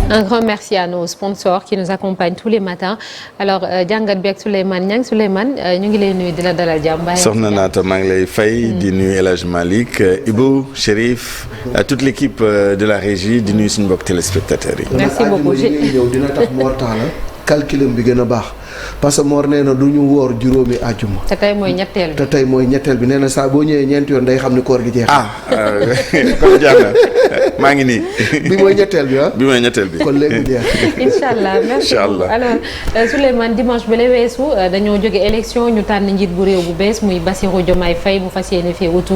Un grand merci à nos sponsors qui nous accompagnent tous les matins alors jàngat bi ak Souleymane Niang Souleymane ñu ngi lay nuyu di la dalal jàmm. soxna Naata maa ngi lay fay. di nuyu El Hadj Malick Ibou Chérif toute l'équipe de la régie di nuyu suñu mbokk téléspectateurs yi. merci beaucoup ñëw dina tax Mor Talla calculam bi gën a baax parce que Mor nee na du ñu woor juróomi àjjuma. te tey mooy ñetteel bi. nee na saa boo ñëwee ñeenti yoon day xam ni koor gi jeex. kon jàmm na maa ngi nii. bi mooy ñetteel bi bi mooy ñetteel bi. kon léegi jeex. incha allah merci beaucoup alors Souleymane dimanche bi la weesu dañoo jóge élection ñu tànn njiit bu réew bu bees muy Bassirou Diomaye Faye mu fas yéene fee wutu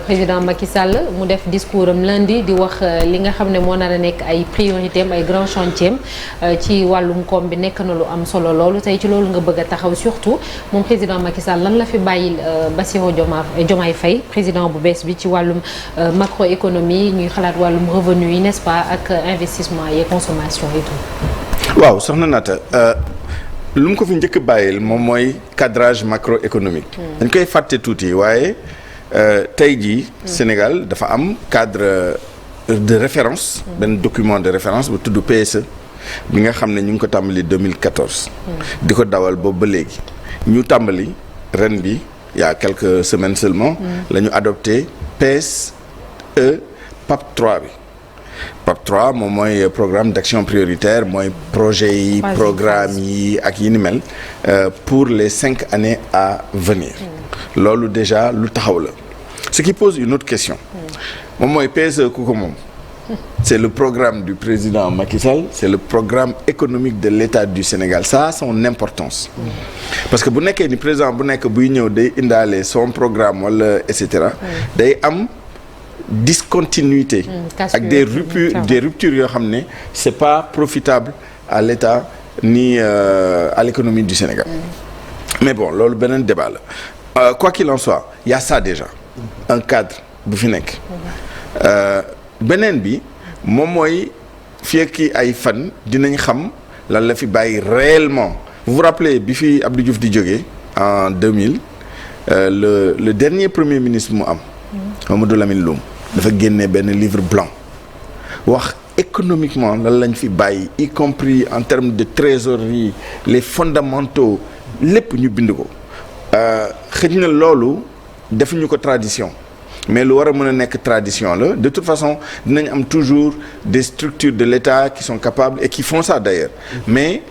président Macky Sall mu def discours am lundi di wax li nga xam ne moo nar a nekk ay priorité am ay grand chantier am ci wàllum koom bi nekk na lu am solo loolu tey ci loolu nga bëgg a taxaw surtout moom président Macky Sall lan la fi bàyyil Bassirou Diomaye Faye président bu bees bi ci wàllum macroéconomie ñuy xalaat wàllum revenu yi n'est-ce pas ak investissement yi consommation et tout. waaw soxna Naata lu mu ko fi njëkk a bàyyil moom mooy cadrage macroéconomique. dañ koy fàtte tuuti waaye tey jii. Sénégal dafa am cadre de référence. benn document de référence bu tudd PSE. bi nga xam ne ñu ngi ko tàmbali 2014. di ko dawal boobu ba léegi. ñu tàmbali ren bi il y a quelques semaines seulement. la ñu adopté PSE PAP 3 bi. PAP 3 moom mooy programme d'action prioritaire mooy projet yi programme yi ak yi ni mel pour les 5 années à venir. loolu déjà lu taxaw la. ce qui pose une autre question. moom mooy PSE ku ko moom. c'est le programme du président Macky Sall c'est le programme économique de l'État du Sénégal ça a son importance parce que bu nekkee ni président bu nekk buy ñëw day indaale son programme wala et cetera day am discontinuité ak des ruptures yoo xam ne c'est pas profitable à l'État ni à l'économie du Sénégal mais bon loolu beneen débat la quoi qu'il en soit il y a ça déjà un cadre bu fi nekk beneen bi moom mooy fii ak ay fan dinañ xam lan la fi bàyyi réellement vous vous rappelez bi fi Abdou Diouf di jógee en 2000 le dernier premier ministre mu am Mamadou Lamine Loum dafa génne benn livre blanc wax économiquement lan lañ fi bàyyi y compris en termes de trésorerie les fondamentaux lépp ñu bind ko xëj na loolu defuñu ko tradition mais lu war a mën a nekk tradition la de toute façon dinañ am toujours des structures de l'État qui sont capables et qui font ça d'ailleurs mais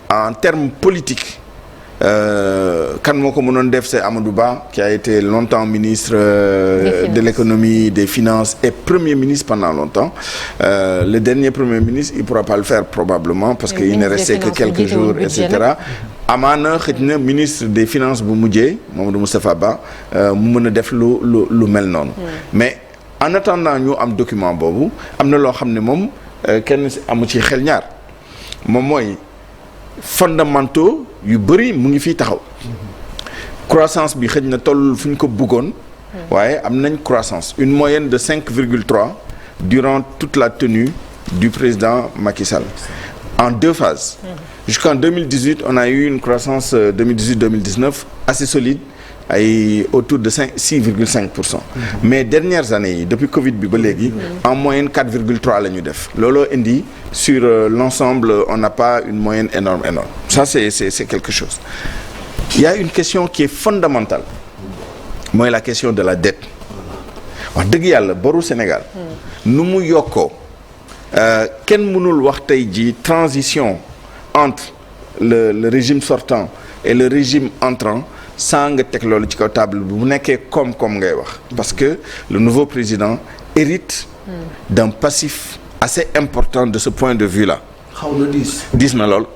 en termes politiques kan moo ko mënoon def c'est Amadou Ba qui a été longtemps ministre de l'économie des finances et premier ministre pendant longtemps le dernier premier ministre il pourra pas le faire probablement parce que il ne restait que quelques jours et cetera amaana xëj na ministre des finances bu mujjee Mamadou Moustapha Ba mu mën a def lu mel noonu mais en attendant ñu am document boobu am na loo xam ne moom kenn amu ci xel ñaar moom mooy fondamentaux yu bëri mu ngi fii taxaw croissance bi xëj na toll fu ñu ko bëggoon waaye am nañ croissance une moyenne de 5,3 durant toute la tenue du président Macky Sall en 2 phases jusqu'en 2018 on a eu une croissance 2018-2019 assez solide ay autour de 6,5%. Mais dernières années yi depuis Covid bi ba léegi en moyenne 4,3 la ñu def looloo indi sur l'ensemble on n'a pas une moyenne énorme ça c'est quelque chose. Il y a une question qui est fondamentale mooy la question de la dette wax dëgg yàlla boru Sénégal nu mu yokkoo kenn mënul wax tey ji transition entre le régime sortant et le régime entrant sans nga teg loolu ci kaw table bi bu nekkee koom-koom ngay wax parce que le nouveau président hérite d'un passif assez important de ce point de vue là. xaw na diis na lool.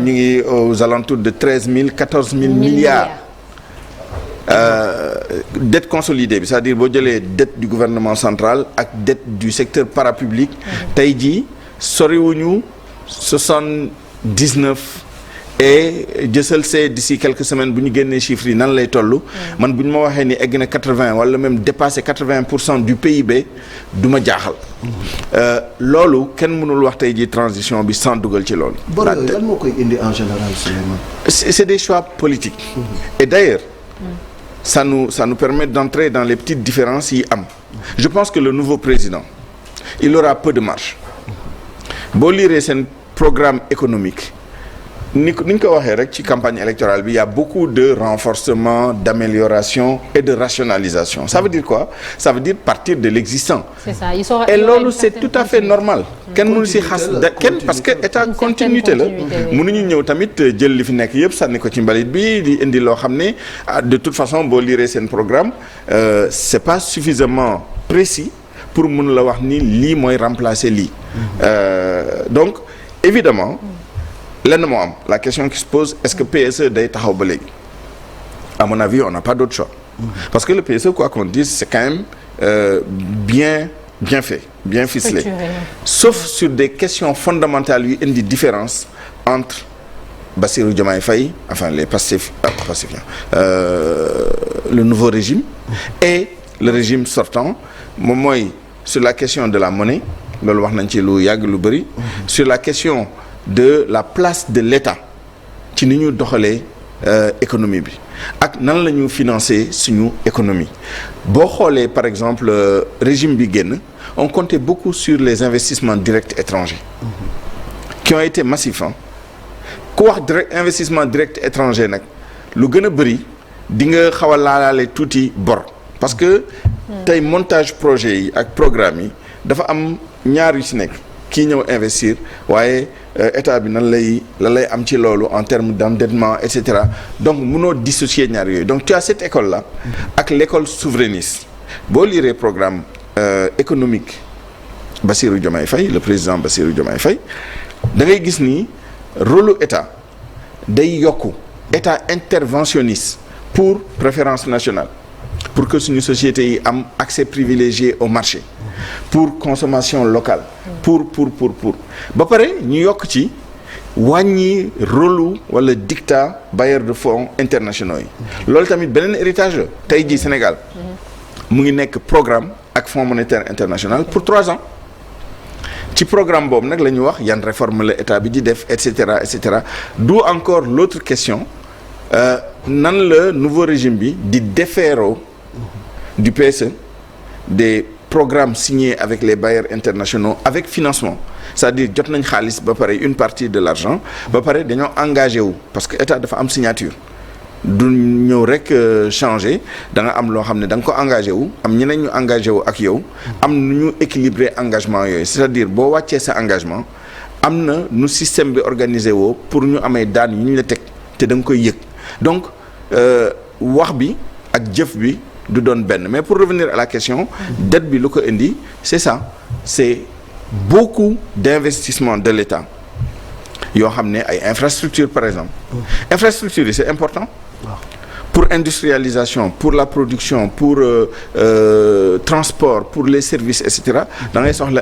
ñu ngi aux alentours de 14 000 milliards. Dette consolidée bi c'est-à-dire boo jëlee dette du gouvernement central ak dette du secteur parapublic tey jii soriwuñu 79 et jësal see d'ici quelques semaines bu ñu génnee chiffres yi nan lay toll man bu ñu ma waxee ni egg na 80 wala même dépassé 80% du PIB du ma jaaxal loolu kenn mënul wax tey jii transition bi sans dugal ci loolu. lan moo koy indi en général Souleymane. C'est des choix politiques. Et d'ailleurs ça nous permet d'entrer dans les petites différences yi am. Je pense que le nouveau président il aura peu de marge. boo liiree seen programme économique ni ñu ko waxee rek ci campagne électorale bi y a beaucoup de renforcement, d'amélioration et de rationalisation. Ça veut dire quoi? Ça veut dire partir de l'existant. C'est ça. Et loolu c'est tout à fait normal. kenn mënu si xas kenn parce que état continuité la. mënuñu ñëw tamit jël li fi nekk yëpp sànni ko ci mbalit bi di indi loo xam ne de toute façon boo liree seen programme c'est pas suffisamment précis pour mun la wax ni lii mooy remplacer lii. Donc évidemment. lenn moo am la question qui se pose est-ce que PSE day taxaw ba léegi à mon avis on n'a pas d'autre choix parce que le PSE quoi qu'on dise c'est quand même bien fait bien ficelé sauf sur des questions fondamentales yu indi différence entre Bassirou Diomaye Faye enfin les pacifiens le nouveau régime et le régime sortant moom mooy sur la question de la monnaie loolu wax nañ ci lu yàgg lu bëri sur la question de la place de l'État ci ni ñu doxalee économie bi ak nan la ñu financer suñu économie boo xoolee par exemple régime bi génn on comptait beaucoup sur les investissements directs étrangers qui ont été massifs ku wax investissement direct étranger nag lu gën a bëri di nga xaw a laalaale tuuti bor parce que tey montage projet yi ak programme yi dafa am ñaar yu ci nekk kii ñëw investir waaye état bi lan lay am ci loolu en termes d'endettement et cetera donc mënoo dissocier ñaar yooyu donc tu as cette école là ak l'école souverainiste boo liree programme économique Bassirou Diomaye Faye le président Bassirou Diomaye Faye da ngay gis ni rôle état day yokku état interventionniste pour préférence nationale pour que suñu société yi am accès privilégié au marché pour consommation locale pour ba pare ñu yokk ci wàññi rôle wala dictat bailleurs de fonds internationaux yi loolu tamit beneen héritage la tey jii Sénégal mu ngi nekk programme ak Fonds monétaire international pour 3 ans ci programme boobu nag la ñu wax yan réforme la état bi di def et cetera d'où encore l'autre question nan la nouveau régime bi di déféro du PSE des programmes signés avec les bailleurs internationaux avec financement c'est-à-dire jot nañ xaalis ba pare une partie de l'argent ba pare dañoo engagé wu parce que état dafa am signature du ñëw rek changer da nga am loo xam ne da nga ko engagé wu am ñeneen ñu engagé wu ak yow am nu ñu équilibrer engagement yooyu c'est-à-dire boo wàccee sa engagement am na nu système bi organisé woo pour ñu amee daan yu ñu la teg te da nga koy yëg donc wax bi ak jëf bi du doon benn mais pour revenir à la question dette bi lu ko indi c'est ça c'est beaucoup d'investissements de l'État yoo xam ne ay infrastructures par exemple infrastructures yi c'est important pour industrialisation pour la production pour transport pour les services et cetera da ngay soxla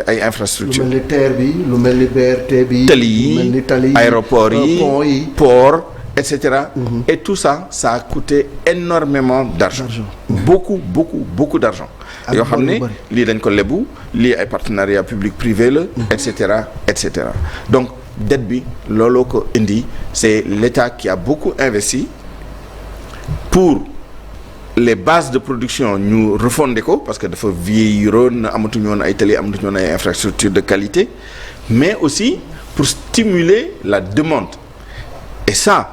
ay infrastructures lu mel ni terre bi lu mel ni BRT bi tali yi aéroport yi port et cetera et tout ça a coûté énormément d'argent beaucoup d'argent yoo xam ne lii dañ ko lebu lii ay partenariat public-privé la et cetera donc dette bi looloo ko indi c'est l'État qui a beaucoup investi pour les bases de production ñu refonder ko parce que dafa vieilliroon amatuñu woon ay tali amatuñu woon ay infrastructures de qualité mais aussi pour stimuler la demande et ça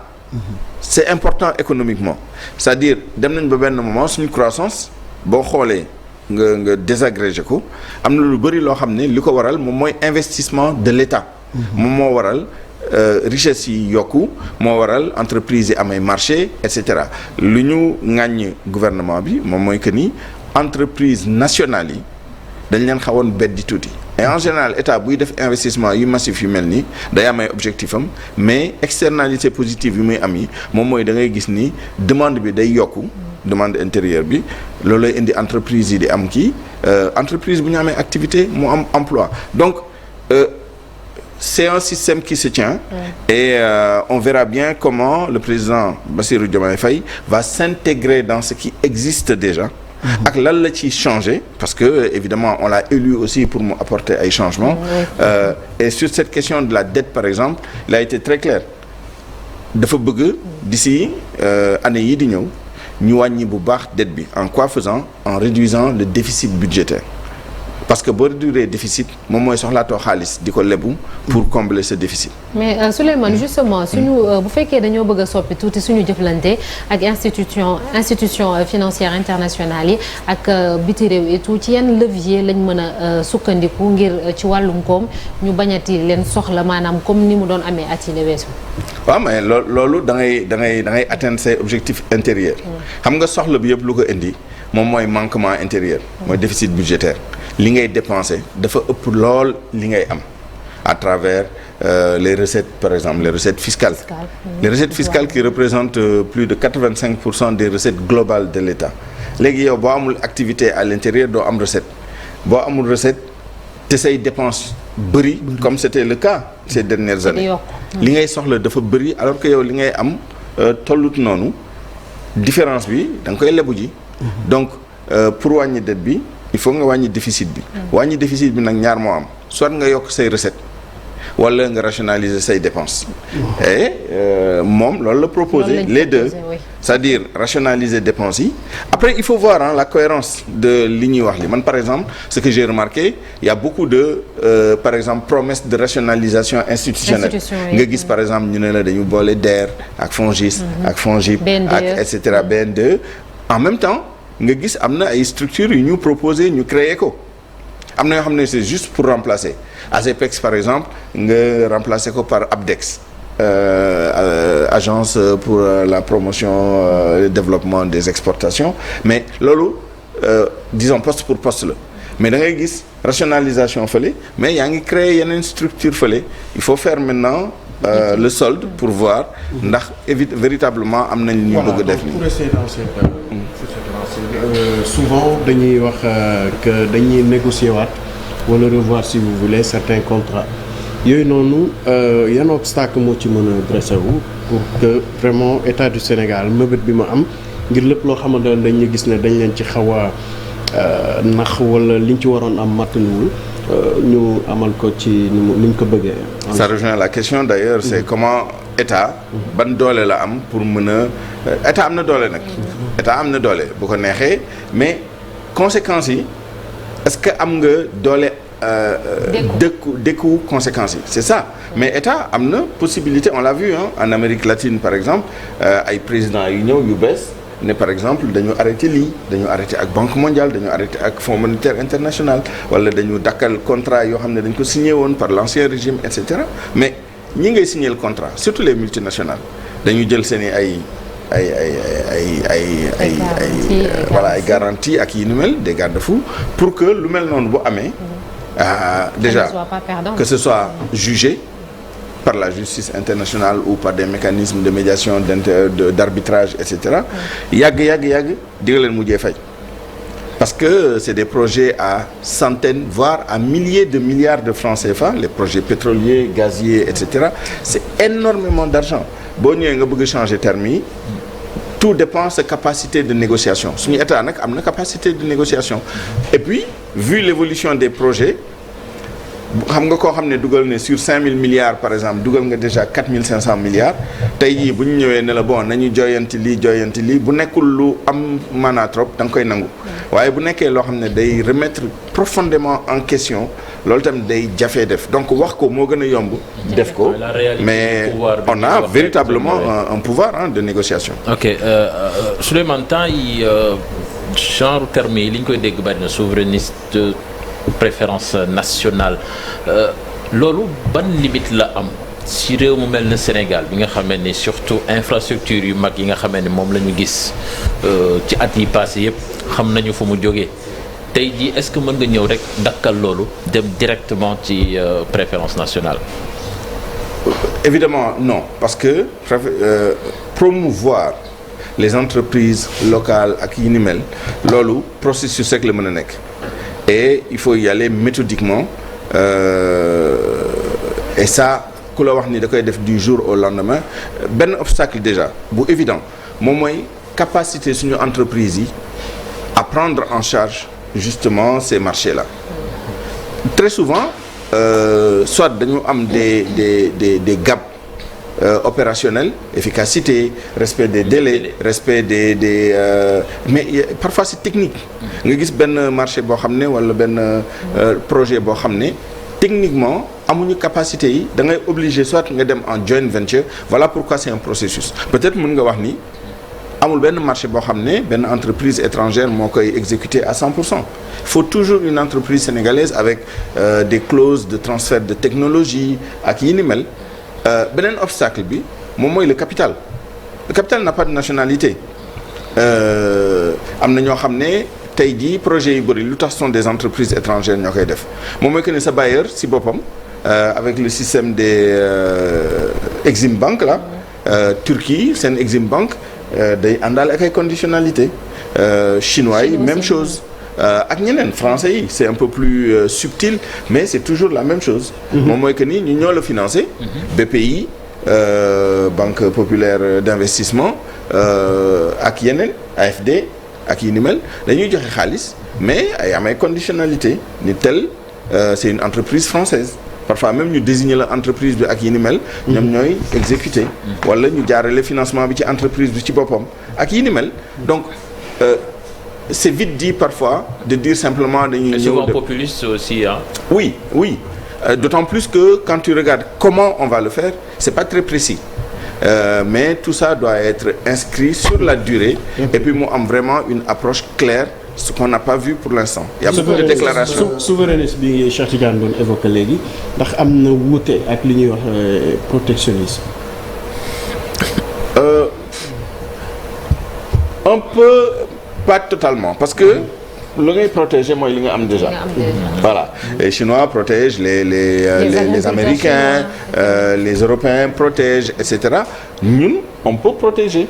c'est important économiquement c'est-à-dire dem nañ ba benn moment suñu croissance boo xoolee nga désagrégé ko am na lu bari loo xam ne li ko waral moom mooy investissement de l'État moom moo waral richesse yi yokku moo waral entreprise yi amay marché et cetera lu ñu ŋàññ gouvernement bi moom mooy que ni entreprise nationale yi dañ leen xawoon beddi tuuti et en général état buy def investissement yu massif yu mel nii day am ay objectif am mais externalité positive yu muy am yi moom mooy da ngay gis ni demande bi day yokku demande intérieure bi loolu lay indi entreprise yi di am kii entreprise bu ñu amee activité mu am emploi donc c'est un système qui se tient et on verra bien comment le président Bassirou Diomaye Faye va s'intégrer dans ce qui existe déjà ak lan la ci changer parce que évidemment on l'a élu aussi pour mu apporter ay changements et sur cette question de la dette par exemple il a été très clair dafa bëgg d'ici année yi di ñëw ñu wàññi bu baax dette bi en quoi faisant en réduisant le déficit budgétaire parce que boo réduire déficit moom mooy soxlaatoo xaalis di ko lebu pour combler ce déficit. mais Souleymane justement suñu bu fekkee dañoo bëgg a soppi tuuti suñu jëflante ak institution financière internationale yi ak biti réew et tout ci yan levier lañ mën a sukkandiku ngir ci wàllum koom ñu bañati leen soxla maanaam comme ni mu doon amee at yi weesu. waaw mais loolu da ngay atteindre say objectifs intérieurs. xam nga soxla bi yëpp lu ko indi moom mooy manquement intérieur. mooy déficit budgétaire. li ngay dépenser dafa ëpp lool li ngay am à travers les recettes par exemple les recettes fiscales. Les recettes fiscales qui représentent plus de 85% des recettes globales de l'État. léegi yow boo amul activité à l'intérieur doo am recette boo amul recette te say dépenses bëri comme c'était le cas ces dernières années. li ngay soxla dafa bëri alors que yow li ngay am tollut noonu différence bi da nga koy lebu ji. donc pour wàññi dette bi. il faut nga wàññi déficit bi. wàññi déficit bi nag ñaar moo am soit nga yokk say recette wala nga rationaliser say dépenses. et moom loolu la proposer les deux. Oui. C'est-à-dire rationaliser dépenses yi. après il faut voir la cohérence de li ñuy wax li man par exemple ce que j'ai remarqué il y a beaucoup de par exemple promesses de rationalisation institutionnelle. nga gis par exemple ñu ne la dañu boole DER ak FONGIS. ak FONGIP ak et cetera BN2 en même temps. nga gis am na ay structures yu ñu proposé ñu créer ko am na yoo xam ne c'est juste pour remplacer ASEPEX par exemple nga remplacer ko par APDEX agence pour la promotion et le développement des exportations mais loolu disons poste pour poste la mais da ngay gis rationalisation fële mais yaa ngi créer yeneen structure fële il faut faire maintenant le solde pour voir ndax véritablement am nañ li ñu bëgg a def nii. Souvent dañuy wax que dañuy négocier waat wala revoir si vous voulez certains contrats yooyu noonu yan obstacle moo ci mën a dressé wu pour que vraiment état du Sénégal mëbët bi ma am ngir lépp loo xamante ne dañuy gis ne dañ leen ci xaw a nax wala liñ ci waroon am matuñu ñu amal ko ci ni ñu ko bëggee. Ça rejoint la question d'ailleurs c'est comment état ban doole la am pour mën a état am na doole nag. état am na doole bu ko neexee mais conséquences yi est-ce que am nga doole. dékku conséquences yi c'est ça mais état am na possibilité on l'a vu en Amérique latine par exemple ay présidents yu ñëw yu bees. ne par exemple dañu arrêté lii dañu arrêté ak Banque mondiale dañu arrêté ak Fonds monétaire international wala dañu dakkal contrat yoo xam ne dañ ko signé woon par l'ancien régime et cetera mais ñi ngay signé le contrat surtout les multinationales dañu jël seen i voilà ay garanties ak yi nu mel des garde-fous pour que lu mel noonu bu amee déjà que ce soit jugé par la justice internationale ou par des mécanismes de médiation d'arbitrage et cetera yàgg di nga leen mujjee fay parce que c'est des projets à centaines voire à milliers de milliards de francs CFA les projets pétroliers gaziers et cetera c'est énormément d'argent boo ñëwee nga bëgg changer termes yi tout dépend sa capacité de négociation suñu état nag am na capacité de négociation et puis vu l'évolution des projets xam nga koo xam ne dugal ne sur 5000 milliards par exemple dugal nga déjà 4500 milliards tey jii bu ñu ñëwee ne la bon nañu jooyanti lii bu nekkul lu am maanaa trop da nga koy nangu waaye bu nekkee loo xam ne day remettre profondément en question loolu tamit day jafee def donc wax ko moo gën a yomb def ko mais on a véritablement un pouvoir de négociation. ok Souleymane temps yi genre terme yi li ñu koy dégg bari na souverainiste préférence nationale loolu ban limite la am ci réew mu mel ne Sénégal bi nga xamee ni surtout infrastructure yu mag yi nga xamee ni moom la ñu gis ci at yi passé yëpp xam nañu fu mu jógee tey jii est-ce que mën nga ñëw rek dakkal loolu dem directement ci préférence nationale. Évidemment non parce que promouvoir les entreprises locales ak yi ni mel loolu processus rek la mën a nekk. Et il faut y aller méthodiquement et ça ku la wax ni da koy def du jour au lendemain benn obstacle déjà bu évident moom mooy capacité suñu entreprise yi à prendre en charge justement ces marchés-là très souvent soit dañu am des gaps opérationnel, efficacité, respect des délais, respect des mais parfois c'est technique. nga gis benn marché boo xam ne wala benn projet boo xam ne techniquement amuñu capacité yi da ngay obligé soit nga dem en joint venture. Voilà pourquoi c'est un processus. Peut-être mën nga wax ni amul benn marché boo xam ne benn entreprise étrangère moo koy exécuter à 100%. Il faut toujours une entreprise sénégalaise avec des clauses de transfert de technologie ak yi ni mel. Beneen obstacle bi moom mooy le capital. Le capital n'a pas de nationalité. Am na ñoo xam ne tey jii projets yu bëri lu tax sont des entreprises étrangères ñoo koy def moom mooy que ne sa bailleur si boppam avec le système des Exim Bank là Turquie seen Exim Bank day àndaale ak ay conditionnalité chinois yi même chose ak ñeneen français yi c'est un peu plus subtil mais c'est toujours la même chose moom mooy que ni ñu ñoo la financé BPI Banque Populaire d'Investissement ak yeneen AFD ak yi ni mel dañuy joxe xaalis mais ay am ay conditionnalité ni tel c'est une entreprise française parfois même ñu désigner la entreprise bi ak yi ni mel ñoom ñooy exécuter wala ñu jaarale financement bi ci entreprise bi ci boppam ak yi ni mel donc c'est vite dit parfois de dire simplement dañuy ñëw souvent populiste aussi hein. Oui d'autant plus que quand tu regardes comment on va le faire c'est pas très précis. Mais tout ça doit être inscrit sur la durée et puis mu am vraiment une approche claire ce qu'on n'a pas vu pour l'instant. Il y a beaucoup de déclarations. Souverainisme bi Cheikh Tidiane doon évoqué léegi ndax am na wuute ak li ñuy wax protectionnisme. Un peu pas totalement parce que lu ngay protéger mooy li nga am déjà. Voilà les Chinois protègent les Américains les Européens protègent etc. Ñun on peut protéger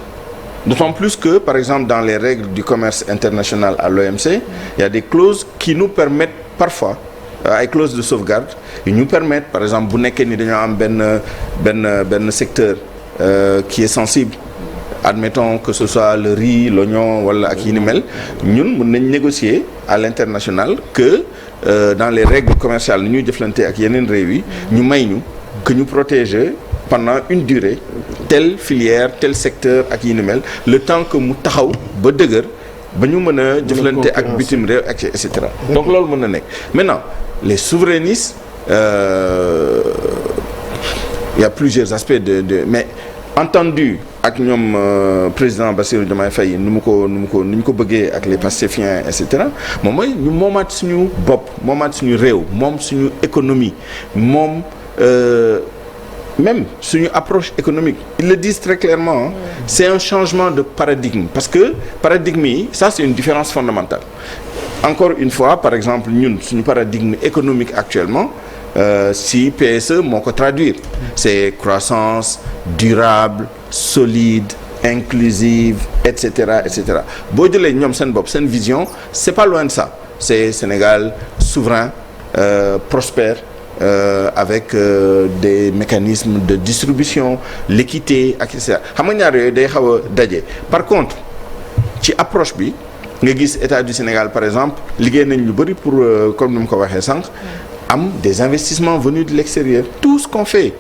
d'autant plus que par exemple dans les règles du commerce international à l'OMC il y a des clauses qui nous permettent parfois ay clauses de sauvegarde yu ñu permettent par exemple bu nekkee ni dañoo am benn secteur qui est sensible. Admettons que ce soit le riz, l'oignon wala ak yi ni mel ñun mën nañ négocier à l'international que dans les règles commerciales ni ñuy jëflante ak yeneen réew yi ñu may ñu que ñu protéger pendant une durée telle filière tel secteur ak yi ni mel le temps que mu taxaw ba dëgër ba ñu mën a jëflante ak bitim réew ak et cetera donc loolu mën na nekk maintenant les souverainistes il y a plusieurs aspects de mais entendu ak ñoom président Bassirou Diomaye Faye nu ñu ko bëggee ak les Pastéfiens et cetera moom mooy ñu moomaat suñu bopp moomaat suñu réew moom suñu économie moom même suñu approche économique ils le disent très clairement hein. C'est un changement de paradigme parce que paradigme yi ça c'est une différence fondamentale encore une fois par exemple ñun suñu paradigme économique actuellement si PSE moo ko traduire c'est croissance durable solide inclusive et cetera boo jëlee ñoom seen bopp seen vision c'est pas loin de ça c'est Sénégal souverain prospère avec des mécanismes de distribution l'équité et cetera xam nga ñaar yooyu day xaw a daje par contre ci approche bi nga gis État du Sénégal par exemple liggéey nañ lu bari pour comme ni mu ko waxee sànq am des investissements venus de l'extérieur tout ce qu'on fait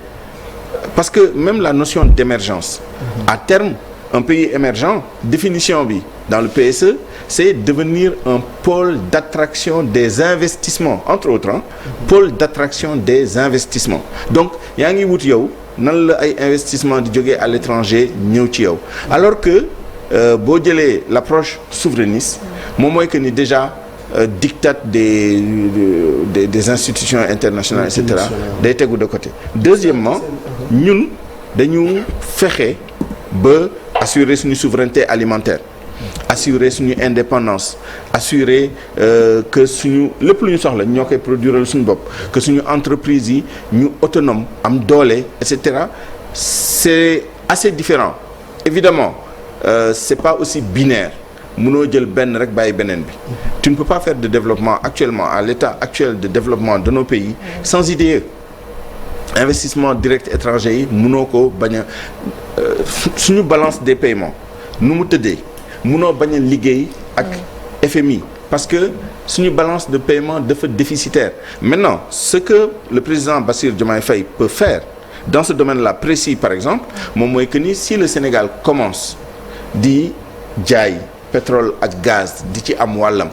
parce que même la notion d'émergence à terme un pays émergent définition bi dans le PSE c'est devenir un pôle d'attraction des investissements entre autres pôle d'attraction des investissements donc yaa ngi wut yow nan la ay investissements di jógee à l'étranger ñëw ci yow alors que boo jëlee l'approche souverainiste moom mooy que ni déjà diktat des institutions internationales et cetera day tegu de côté deuxièmement ñun dañu fexe ba assurer suñu souveraineté alimentaire assurer suñu indépendance assurer que suñu lépp lu ñu soxla ñoo koy produire suñu bopp que suñu entreprise yi ñu autonome am doole et cetera c'est assez différent évidemment c'est pas aussi binaire mënoo jël benn rek bàyyi beneen bi tu ne peux pas faire de développement actuellement à l'état actuel de développement de nos pays sans IDE investissement direct étranger yi mënoo ko bañ a suñu balance des paiements nu mu tëddee mënoo bañ a liggéey ak FMI parce que suñu balance de paiement dafa déficitaire maintenant ce que le président Bassirou Diomaye Faye peut faire dans ce domaine-là précis par exemple moom mooy que ni si le Sénégal commence di jaay pétrole ak gaz di ci am wàllam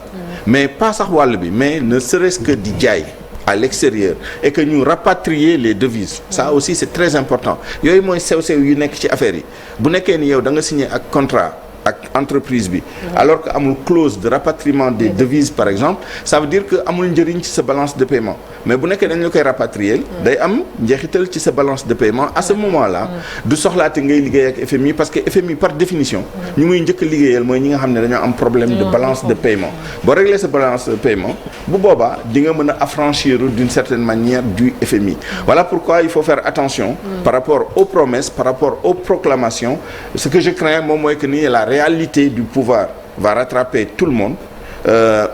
mais pas sax wàll bi mais ne serait-ce que di jaay à l'extérieur et que ñu rapatrier les devises ça aussi c'est très important yooyu mooy sew-sew yu nekk ci affaire yi bu nekkee ni yow da nga signé ak contrat ak entreprise bi alors que amul clause de rapatriement des devises par exemple ça veut dire que amul njëriñ ci sa balance de paiement mais bu nekkee dañ la koy rapatrier day am njeexital ci sa balance de paiement à ce moment-là du soxlaate ngay liggéey ak FMI parce que FMI par définition ñu muy njëkk a liggéeyal mooy ñi nga xam ne dañoo am problème de balance de paiement boo régler sa balance de paiement bu boobaa di nga mën a affranchir d'une certaine manière du FMI voilà pourquoi il faut faire attention par rapport aux promesses par rapport aux proclamations ce que je crains moom mooy que ni la réalité du pouvoir va rattraper tout le monde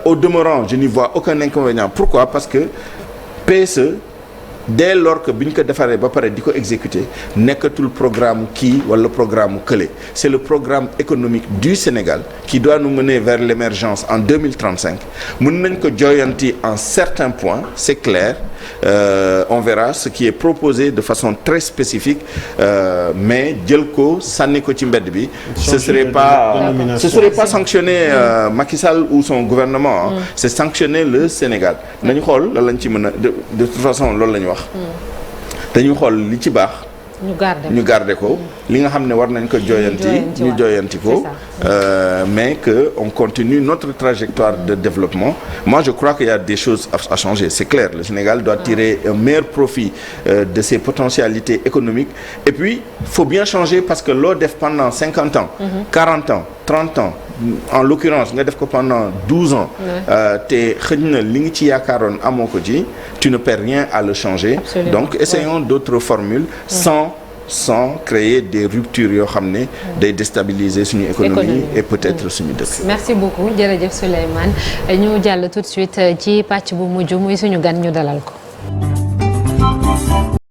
au demeurant je n'y vois aucun inconvénient pourquoi parce que PSE dès lors que bi ñu ko defaree ba pare di ko exécuter nekkatul programme kii wala programme kële c'est le programme économique du Sénégal qui doit nous mener vers l'émergence en 2035 mën nañ ko jooyanti en certains points c'est clair on verra ce qui est proposé de façon très spécifique mais jël ko sànni ko ci mbedd bi ce serait pas sanctionner Macky Sall ou son gouvernement c'est sanctionner le Sénégal nañu xool lan lañ ci mën a de toute façon loolu la ñu wax dañu xool li ci baax ñu garder ko li nga xam ne war nañ ko jooyanti ñu jooyanti ko mais que on continue notre trajectoire de développement moi je crois qu'il y a des choses à changer c'est clair le Sénégal doit tirer un meilleur profit de ses potentialités économiques et puis faut bien changer parce que loo def pendant 50 ans 40 ans 30 ans en l'occurrence nga def ko pendant 12 ans te xëj na li nga ci yaakaaroon amoo ko ci tu ne perds rien à le changer donc essayons d'autres formules sans créer des ruptures yoo xam ne day déstabiliser suñu économie et peut-être suñu dëkk. Merci beaucoup jërëjëf Souleymane ñu jàll tout de suite ci pàcc bu mujj muy suñu gan ñu dalal ko.